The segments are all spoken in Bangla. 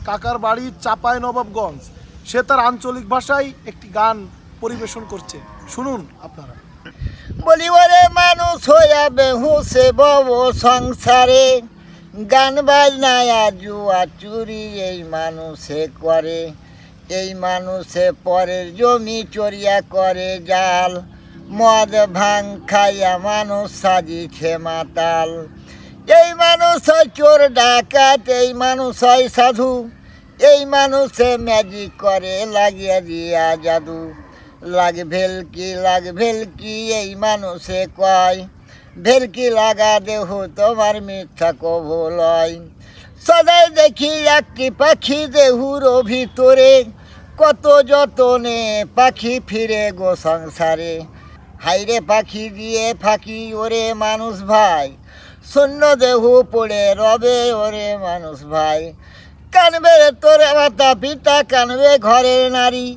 কাকার বাড়ি চাঁপাইনবাবগঞ্জ। সে তার আঞ্চলিক ভাষায় একটি গান পরিবেশন করছে, শুনুন আপনারা। বলি ওরে মানুষ হইয়া বেহুসে বব সংসারে, গান বাজনায়া জুয়া চুরি এই মানুষে করে। এই মানুষে পরের জমি চড়িয়া করে জাল, মদ ভাং খাইয়া মানুষ সাজিছে মাতাল। এই মানুষ হয় চোর ডাকাত, এই মানুষ হয় সাধু, এই মানুষে ম্যাজিক করে লাগিয়া দিয়া জাদু। লাগ ভেলকি এই মানুষে কয়, ভেলকি লাগা দেহ তোমার মিথ্যা কবু লয়। সদাই দেখি একটি পাখি দেহুর ভিতরে, কত যতনে পাখি ফিরে গো সংসারে। হাইরে পাখি দিয়ে ফাঁকি ওরে মানুষ ভাই, শূন্য দেহু পড়ে রবে ওরে মানুষ ভাই। কানবে তোর মাতা পিতা, কানবে ঘরের নারী,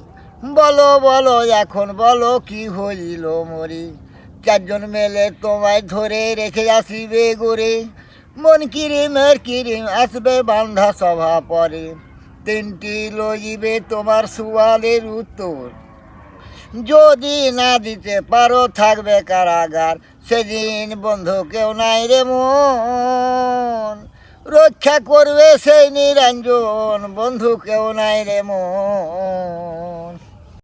বলো বলো এখন বলো কি হইল মরি। চারজন মেলে তোমায় ধরে রেখে আসিবে গোরে, মন কিরিমের কিরিম আসবে বান্ধা সভা পরে। তিনটি লইবে তোমার সুয়ালের উত্তর, যদি না দিতে পারো থাকবে কারাগার। সেদিন বন্ধু কেউ নাই রে মন, রক্ষা করবে সেই নিরঞ্জন, বন্ধু কেউ নাই রে মন।